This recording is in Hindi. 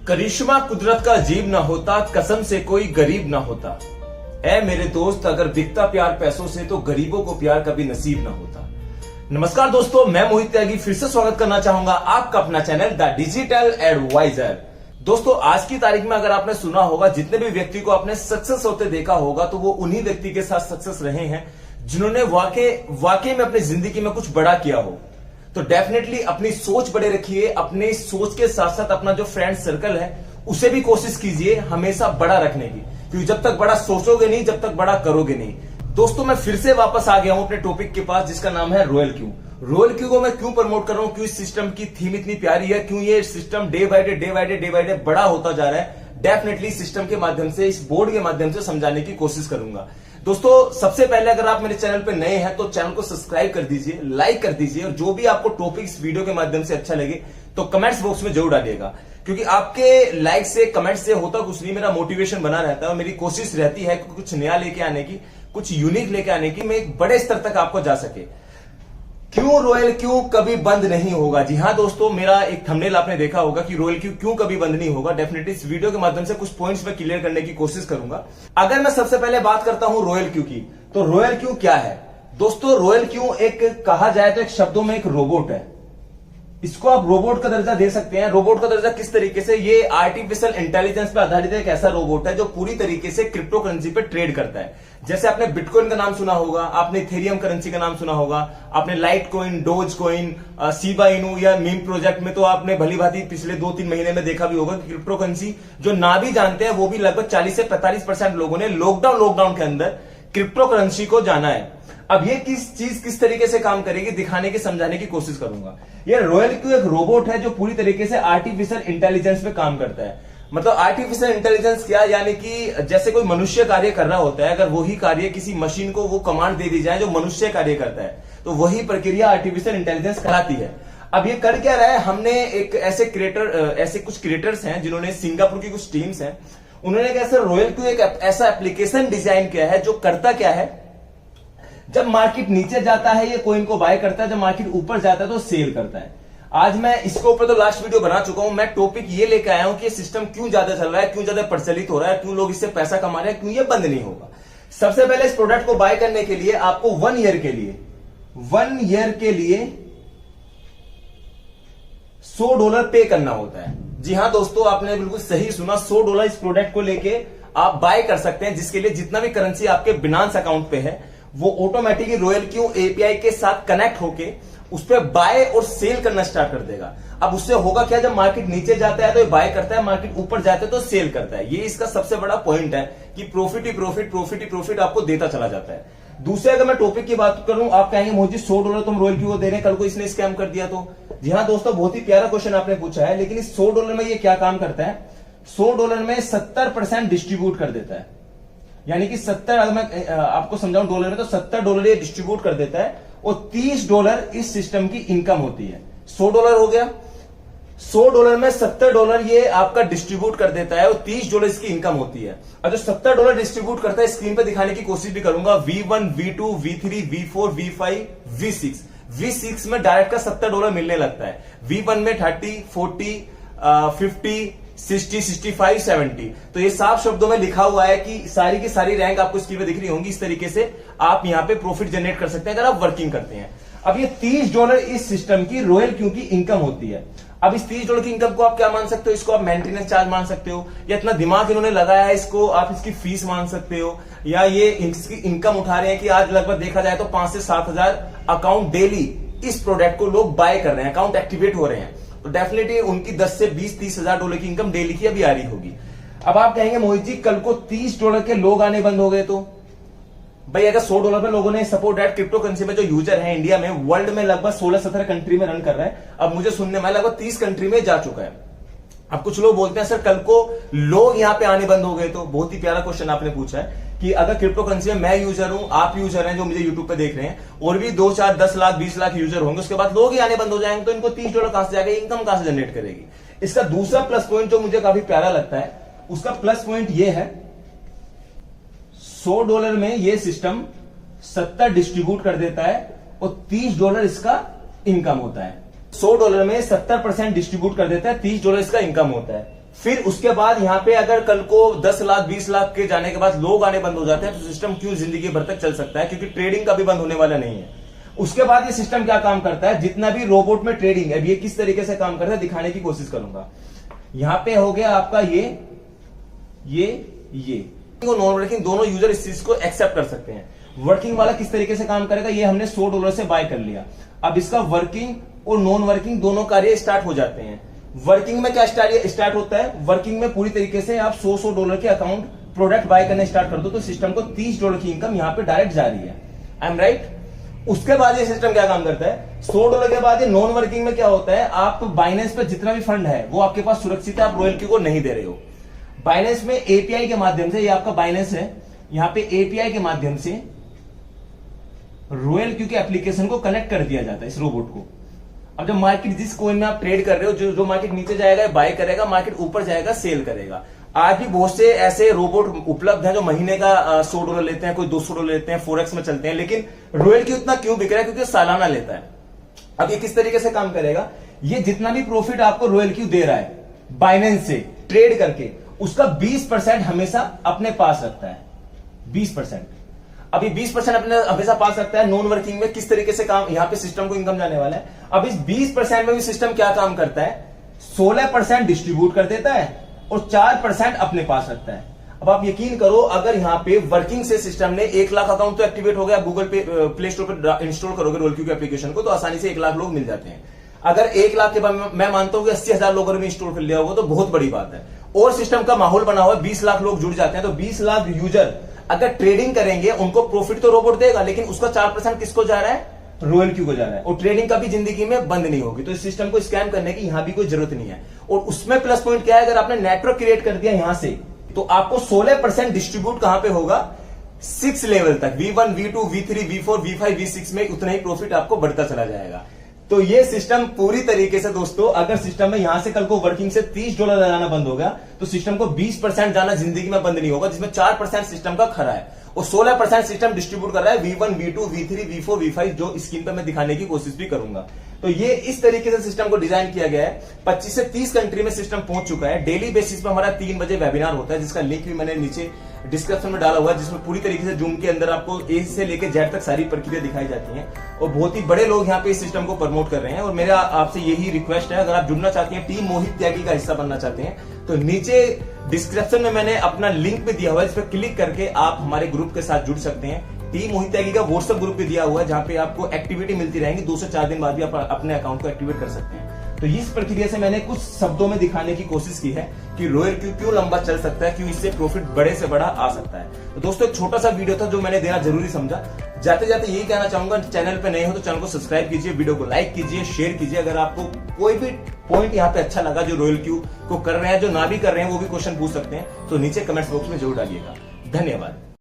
करिश्मा कुदरत का अजीब ना होता, कसम से कोई गरीब ना होता। ऐ मेरे दोस्त, अगर बिकता प्यार पैसों से तो गरीबों को प्यार कभी नसीब ना होता। नमस्कार दोस्तों, मैं मोहित त्यागी फिर से स्वागत करना चाहूंगा आपका अपना चैनल द डिजिटल एडवाइजर। दोस्तों, आज की तारीख में अगर आपने सुना होगा, जितने भी व्यक्ति को आपने सक्सेस होते देखा होगा, तो वो उन्हीं व्यक्ति के साथ सक्सेस रहे हैं जिन्होंने वाकई में अपनी जिंदगी में कुछ बड़ा किया हो। तो डेफिनेटली अपनी सोच बड़े रखिए, अपनी सोच के साथ साथ अपना जो फ्रेंड सर्कल है उसे भी कोशिश कीजिए हमेशा बड़ा रखने की, क्योंकि जब तक बड़ा सोचोगे नहीं, जब तक बड़ा करोगे नहीं। दोस्तों, मैं फिर से वापस आ गया हूं अपने टॉपिक के पास, जिसका नाम है रॉयल क्यू। रॉयल क्यू को मैं क्यों प्रमोट कर रहा हूं, क्यों इस सिस्टम की थीम इतनी प्यारी है, क्यों ये सिस्टम डे बाय डे बड़ा होता जा रहा है, डेफिनेटली सिस्टम के माध्यम से, इस बोर्ड के माध्यम से समझाने की कोशिश करूंगा। दोस्तों, सबसे पहले अगर आप मेरे चैनल पे नए हैं तो चैनल को सब्सक्राइब कर दीजिए, लाइक कर दीजिए, और जो भी आपको टॉपिक इस वीडियो के माध्यम से अच्छा लगे तो कमेंट्स बॉक्स में जरूर डालिएगा, क्योंकि आपके लाइक से, कमेंट से होता कुछ नहीं, मेरा मोटिवेशन बना रहता है और मेरी कोशिश रहती है कि कुछ नया लेके आने की, कुछ यूनिक लेके आने की, मैं एक बड़े स्तर तक आपको जा सके। क्यों रॉयल क्यू कभी बंद नहीं होगा? जी हाँ दोस्तों, मेरा एक थंबनेल आपने देखा होगा कि रॉयल क्यू क्यों कभी बंद नहीं होगा। डेफिनेटली इस वीडियो के माध्यम से कुछ पॉइंट्स में क्लियर करने की कोशिश करूंगा। अगर मैं सबसे पहले बात करता हूं रॉयल क्यू की, तो रॉयल क्यू क्या है? दोस्तों, रॉयल क्यू एक, कहा जाए तो एक शब्दों में एक रोबोट है। इसको आप रोबोट का दर्जा दे सकते हैं। रोबोट का दर्जा किस तरीके से? ये आर्टिफिशियल इंटेलिजेंस पर आधारित एक ऐसा रोबोट है जो पूरी तरीके से क्रिप्टो करेंसी पे ट्रेड करता है। जैसे आपने बिटकॉइन का नाम सुना होगा, आपने इथेरियम करेंसी का नाम सुना होगा, आपने लाइट कॉइन, डोज कॉइन, सीबा इनू या मीम प्रोजेक्ट में तो आपने भली भांति पिछले 2-3 महीने में देखा भी होगा कि क्रिप्टो करेंसी जो ना भी जानते हैं वो भी लगभग 40 से 45% लोगों ने लॉकडाउन के अंदर क्रिप्टो करेंसी को जाना है। अब ये किस तरीके से काम करेगी, दिखाने की, समझाने की कोशिश करूंगा। ये रॉयल क्यू एक रोबोट है जो पूरी तरीके से आर्टिफिशियल इंटेलिजेंस पे काम करता है। मतलब आर्टिफिशियल इंटेलिजेंस क्या, यानी कि जैसे कोई मनुष्य कार्य कर रहा होता है, अगर वही कार्य किसी मशीन को वो कमांड दे दी जाए जो मनुष्य कार्य करता है, तो वही प्रक्रिया आर्टिफिशियल इंटेलिजेंस कराती है। अब ये कर क्या रहा है? हमने एक ऐसे कुछ क्रिएटर्स हैं जिन्होंने, सिंगापुर की कुछ टीम्स हैं, उन्होंने कैसे रॉयल क्यू एक ऐसा एप्लीकेशन डिजाइन किया है जो करता क्या है, जब मार्केट नीचे जाता है ये कॉइन को बाय करता है, जब मार्केट ऊपर जाता है तो सेल करता है। आज मैं इसके ऊपर तो लास्ट वीडियो बना चुका हूं। मैं टॉपिक ये लेकर आया हूं कि ये सिस्टम क्यों ज्यादा चल रहा है, क्यों ज्यादा प्रचलित हो रहा है, क्यों लोग इससे पैसा कमा रहे हैं, क्यों ये बंद नहीं होगा। सबसे पहले इस प्रोडक्ट को बाय करने के लिए आपको 1 ईयर के लिए $100 पे करना होता है। जी हां दोस्तों, आपने बिल्कुल सही सुना, $100 इस प्रोडक्ट को लेके आप बाय कर सकते हैं, जिसके लिए जितना भी करेंसी आपके बिनांस अकाउंट पे है वो ऑटोमेटिकली रॉयल क्यू एपीआई के साथ कनेक्ट होके उस पर बाय और सेल करना स्टार्ट कर देगा। अब उससे होगा क्या, जब मार्केट नीचे जाता है तो ये बाय करता है, मार्केट ऊपर जाता है तो सेल करता है। ये इसका सबसे बड़ा पॉइंट है कि प्रॉफिट ही प्रॉफिट आपको देता चला जाता है। दूसरे, अगर मैं टॉपिक की बात करूं, आप कहेंगे मोदी $100 तुम रॉयल क्यू को दे रहे हैं, कल को इसने स्कैम कर दिया तो? जी हाँ दोस्तों, बहुत ही प्यारा क्वेश्चन आपने पूछा है, लेकिन इस $100 में ये क्या काम करता है? $100 में 70% डिस्ट्रीब्यूट कर देता है। यानी कि 70, अगर मैं आपको समझाऊं डॉलर में, तो $70 ये डिस्ट्रीब्यूट कर देता है और $30 इस सिस्टम की इनकम होती है। $100 हो गया, $100 में $70 ये आपका डिस्ट्रीब्यूट कर देता है और $30 इसकी इनकम होती है। और जो $70 डिस्ट्रीब्यूट करता है, स्क्रीन पे दिखाने की कोशिश भी करूंगा, V1, V2, V3, V4, V5, V6। V6 में डायरेक्ट का $70 मिलने लगता है। V1 में 30, 40, 50, 60, 65, 70। तो ये साफ शब्दों में लिखा हुआ है कि सारी की सारी रैंक आपको स्क्रीन पे दिख रही होंगी। इस तरीके से आप यहां पे प्रॉफिट जनरेट कर सकते हैं अगर आप वर्किंग करते हैं। अब ये $30 इस सिस्टम की रॉयल क्यू की इनकम होती है। अब इस $30 की इनकम को आप क्या मान सकते हो? इसको आप मेंटेनेंस चार्ज मान सकते हो, या इतना दिमाग इन्होंने लगाया है इसको आप इसकी फीस मान सकते हो, या ये इसकी इनकम उठा रहे हैं कि आज लगभग देखा जाए तो 5 से 7 हजार अकाउंट डेली इस प्रोडक्ट को लोग बाय कर रहे हैं, अकाउंट एक्टिवेट हो रहे हैं। तो डेफिनेटली उनकी 10 से 20-30 हजार डॉलर की इनकम डेली की अभी आ रही होगी। अब आप कहेंगे मोहित जी, कल को $30 के लोग आने बंद हो गए तो? भाई, अगर $100 पे लोगों ने सपोर्ट एट क्रिप्टो करेंसी में जो यूजर है इंडिया में, वर्ल्ड में लगभग 16-17 कंट्री में रन कर रहा है। अब मुझे सुनने में लगभग 30 कंट्री में जा चुका है। अब कुछ लोग बोलते हैं सर कल को लोग यहां पे आने बंद हो गए तो? बहुत ही प्यारा क्वेश्चन आपने पूछा है कि अगर क्रिप्टो करेंसी में मैं यूजर हूं, आप यूजर हैं जो मुझे यूट्यूब पे देख रहे हैं, और भी 2, 4, 10 लाख 20 लाख यूजर होंगे, उसके बाद लोग ही आने बंद हो जाएंगे, तो इनको $30 कहां से जाएगा, इनकम कहां से जनरेट करेगी? इसका दूसरा प्लस पॉइंट जो मुझे काफी प्यारा लगता है, उसका प्लस पॉइंट ये है, $100 में ये सिस्टम 70 डिस्ट्रीब्यूट कर देता है और $30 इसका इनकम होता है। $100 में 70% डिस्ट्रीब्यूट कर देता है, $30 इसका इनकम होता है। फिर उसके बाद यहां पे अगर कल को 10 लाख 20 लाख के जाने के बाद लोग आने बंद हो जाते हैं तो सिस्टम क्यों जिंदगी भर तक चल सकता है, क्योंकि ट्रेडिंग कभी बंद होने वाला नहीं है। उसके बाद ये सिस्टम क्या काम करता है, जितना भी रोबोट में ट्रेडिंग है, अब ये किस तरीके से काम करता है दिखाने की कोशिश करूंगा। यहां पे हो गया आपका ये नॉन वर्किंग, दोनों यूजर इस चीज को एक्सेप्ट कर सकते हैं। वर्किंग वाला किस तरीके से काम करेगा, ये हमने $100 से बाय कर लिया। अब इसका वर्किंग और नॉन वर्किंग दोनों कार्य स्टार्ट हो जाते हैं। वर्किंग में क्या स्टार्ट होता है, वर्किंग में पूरी तरीके से आप $100 के अकाउंट प्रोडक्ट बाय करने स्टार्ट कर दो तो सिस्टम को $30 की इनकम यहां पे डायरेक्ट जा रही है। I am right. उसके बाद ये सिस्टम क्या काम करता है, $100 के बाद ये नॉन वर्किंग में क्या होता है, आप बाइनेंस पे जितना भी फंड है वो आपके पास सुरक्षित है, आप रॉयल क्यू को नहीं दे रहे हो। बाइनेंस में एपीआई के माध्यम से, ये आपका बाइनेंस है, यहां पे एपीआई के माध्यम से रॉयल क्यू के एप्लीकेशन को कनेक्ट कर दिया जाता है इस रोबोट को। अब जब मार्केट जिस कोइन में आप ट्रेड कर रहे हो, जो मार्केट नीचे जाएगा बाय करेगा, मार्केट ऊपर जाएगा सेल करेगा। आज भी बहुत से ऐसे रोबोट उपलब्ध हैं जो महीने का $100 लेते हैं, कोई $200 लेते हैं, फोरेक्स में चलते हैं, लेकिन रॉयल क्यू उतना क्यों बिक रहा है, क्योंकि सालाना लेता है। अब ये किस तरीके से काम करेगा, ये जितना भी प्रॉफिट आपको रॉयल क्यू दे रहा है बाइनेंस से ट्रेड करके, उसका 20% हमेशा अपने पास रखता है। 20%। अब ये 20% अपने हमेशा पास रखता है। नॉन वर्किंग में किस तरीके से काम, यहां पे सिस्टम को इनकम जाने वाला है। अब इस 20% में भी सिस्टम क्या काम करता है, 16% डिस्ट्रीब्यूट कर देता है और 4% अपने पास रखता है। अब आप यकीन करो, अगर यहां पे वर्किंग से सिस्टम ने 1 लाख अकाउंट तो एक्टिवेट हो गया, गूगल पे प्ले स्टोर पर इंस्टॉल करोगे रॉयल क्यू के एप्लीकेशन को तो आसानी से 1 लाख लोग मिल जाते हैं। अगर 1 लाख के बाद मैं मानता हूं कि 80,000 लोगों ने इंस्टॉल कर लिया होगा तो बहुत बड़ी बात है। और सिस्टम का माहौल बना हुआ है, 20 लाख लोग जुड़ जाते हैं, तो 20 लाख यूजर अगर ट्रेडिंग करेंगे उनको प्रॉफिट तो रोबोट देगा, लेकिन उसका 4% किसको जा रहा है, रॉयल क्यू को जा रहा है। और ट्रेडिंग कभी जिंदगी में बंद नहीं होगी, तो इस सिस्टम को स्कैम करने की यहां भी कोई जरूरत नहीं है। और उसमें प्लस पॉइंट क्या है, अगर आपने नेटवर्क क्रिएट कर दिया यहां से, तो आपको 16% डिस्ट्रीब्यूट कहां पे होगा, 6 लेवल तक, V1 V2 V3 V4 V5 V6 में उतना ही प्रॉफिट आपको बढ़ता चला जाएगा। तो ये सिस्टम पूरी तरीके से दोस्तों, अगर सिस्टम में यहां से कल को वर्किंग से $30 जाना बंद हो गया तो सिस्टम को 20% जाना जिंदगी में बंद नहीं होगा, जिसमें 4% सिस्टम का खरा है और 16% सिस्टम डिस्ट्रीब्यूट कर रहा है V1 V2 V3 V4 V5, जो स्क्रीन पर मैं दिखाने की कोशिश भी करूंगा। तो ये इस तरीके से सिस्टम को डिजाइन किया गया है। 25 से 30 कंट्री में सिस्टम पहुंच चुका है। डेली बेसिस पर हमारा 3 बजे वेबिनार होता है, जिसका लिंक भी मैंने नीचे डिस्क्रिप्शन में डाला हुआ है, जिसमें पूरी तरीके से जूम के अंदर आपको ए से लेकर जेड तक सारी प्रक्रिया दिखाई जाती है और बहुत ही बड़े लोग यहाँ पे इस सिस्टम को प्रमोट कर रहे हैं। और मेरा आपसे यही रिक्वेस्ट है, अगर आप जुड़ना चाहते हैं, टीम मोहित त्यागी का हिस्सा बनना चाहते हैं, तो नीचे डिस्क्रिप्शन में मैंने अपना लिंक भी दिया हुआ है, इस पर क्लिक करके आप हमारे ग्रुप के साथ जुड़ सकते हैं। टीम मोहित त्यागी का व्हाट्सएप ग्रुप भी दिया हुआ है, जहां पे आपको एक्टिविटी मिलती रहेंगी, 2 से 4 दिन बाद भी आप अपने अकाउंट को एक्टिवेट कर सकते हैं। तो इस प्रक्रिया से मैंने कुछ शब्दों में दिखाने की कोशिश की है कि रॉयल क्यू क्यों लंबा चल सकता है, क्यों इससे प्रॉफिट बड़े से बड़ा आ सकता है। तो दोस्तों, एक छोटा सा वीडियो था जो मैंने देना जरूरी समझा। जाते जाते यही कहना चाहूंगा, चैनल पे नए हो तो चैनल को सब्सक्राइब कीजिए, वीडियो को लाइक कीजिए, शेयर कीजिए। अगर आपको कोई भी पॉइंट यहाँ पे अच्छा लगा जो रॉयल क्यू को कर रहे हैं, जो ना भी कर रहे हैं वो भी क्वेश्चन पूछ सकते हैं, तो नीचे कमेंट्स बॉक्स में जरूर डालिएगा। धन्यवाद।